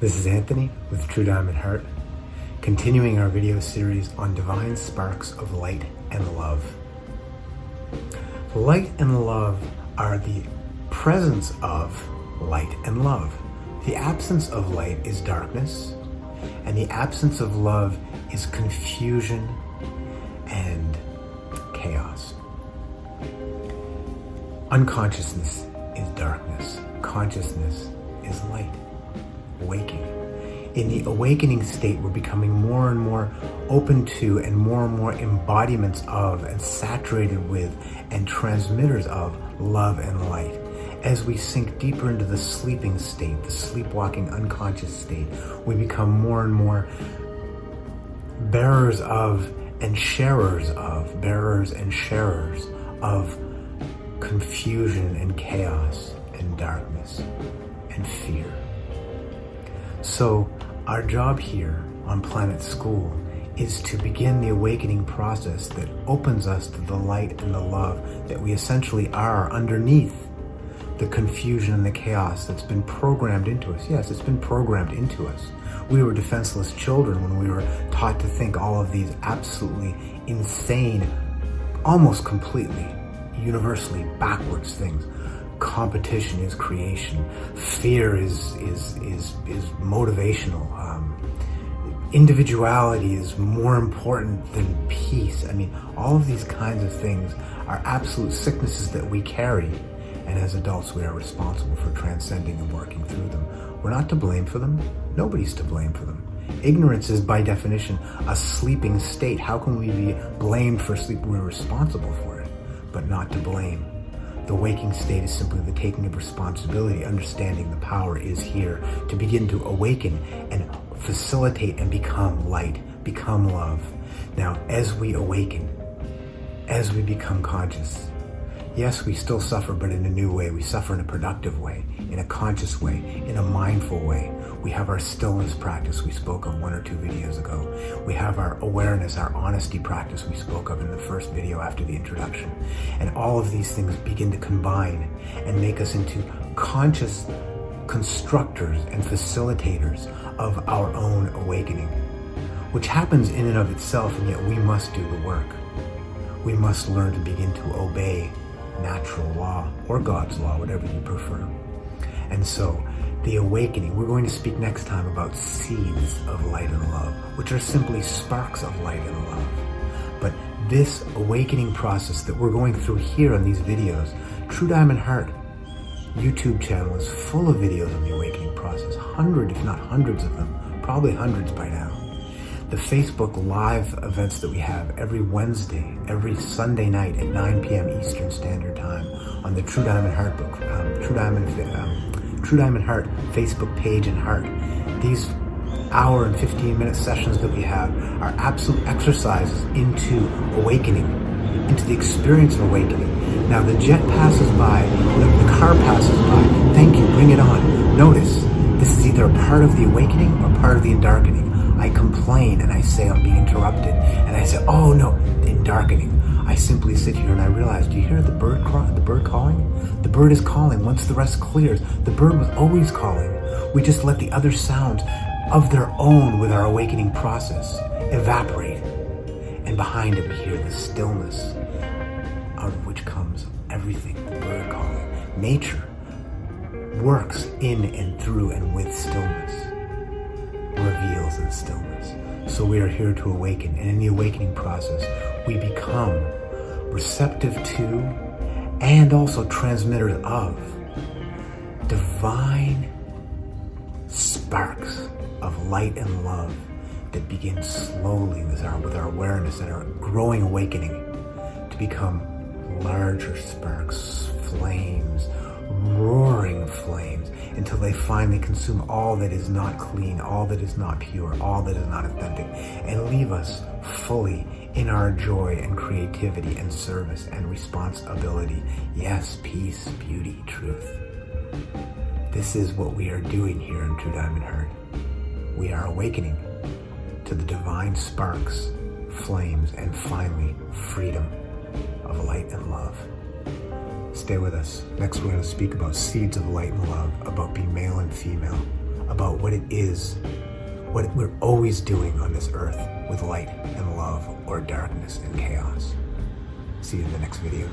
This is Anthony with True Diamond Heart, continuing our video series on divine sparks of light and love. Light and love are the presence of light and love. The absence of light is darkness, and the absence of love is confusion and chaos. Unconsciousness is darkness. Consciousness is light. Waking. In the awakening state, we're becoming more and more open to and more embodiments of and saturated with and transmitters of love and light. As we sink deeper into the sleeping state, the sleepwalking unconscious state, we become more and more bearers and sharers of confusion and chaos and darkness and fear. So our job here on Planet School is to begin the awakening process that opens us to the light and the love that we essentially are underneath the confusion and the chaos that's been programmed into us. Yes, it's been programmed into us. We were defenseless children when we were taught to think all of these absolutely insane, almost completely, universally backwards things. Competition is creation. Fear is motivational. Individuality is more important than peace. I mean, all of these kinds of things are absolute sicknesses that we carry. And as adults, we are responsible for transcending and working through them. We're not to blame for them. Nobody's to blame for them. Ignorance is, by definition, a sleeping state. How can we be blamed for sleep? We're responsible for it, but not to blame. The waking state is simply the taking of responsibility, understanding the power is here to begin to awaken and facilitate and become light, become love. Now, as we awaken, as we become conscious, yes, we still suffer, but in a new way. We suffer in a productive way, in a conscious way, in a mindful way. We have our stillness practice we spoke of 1 or 2 videos ago. We have our awareness, our honesty practice we spoke of in the first video after the introduction. And all of these things begin to combine and make us into conscious constructors and facilitators of our own awakening, which happens in and of itself, and yet we must do the work. We must learn to begin to obey natural law or God's law, whatever you prefer. And so the awakening, we're going to speak next time about seeds of light and love, which are simply sparks of light and love. But this awakening process that we're going through here on these videos, True Diamond Heart YouTube channel is full of videos on the awakening process, hundreds if not hundreds of them, probably hundreds by now. The Facebook Live events that we have every Wednesday, every Sunday night at 9 p.m. Eastern Standard Time on the True Diamond Heart book, True Diamond Heart Facebook page and heart. These hour and 15-minute sessions that we have are absolute exercises into awakening, into the experience of awakening. Now the jet passes by, the car passes by. Thank you, bring it on. Notice, this is either a part of the awakening or part of the endarkening. I complain and I say I'm being interrupted, and I say, oh no, in darkening. I simply sit here and I realize, do you hear the bird cry, the bird calling? The bird is calling. Once the rest clears, the bird was always calling. We just let the other sounds of their own with our awakening process evaporate. And behind it we hear the stillness out of which comes everything, the bird calling. Nature works in and through and with stillness. Reveals in stillness. So we are here to awaken, and in the awakening process we become receptive to and also transmitters of divine sparks of light and love that begin slowly with our awareness and our growing awakening to become larger sparks, flames, roaring flames, until they finally consume all that is not clean, all that is not pure, all that is not authentic, and leave us fully in our joy and creativity and service and responsibility. Yes, peace, beauty, truth. This is what we are doing here in True Diamond Heart. We are awakening to the divine sparks, flames, and finally freedom of light and love. Stay with us. Next we're going to speak about seeds of light and love, about being male and female, about about what it is, what we're always doing on this earth with light and love or darkness and chaos. See you in the next video.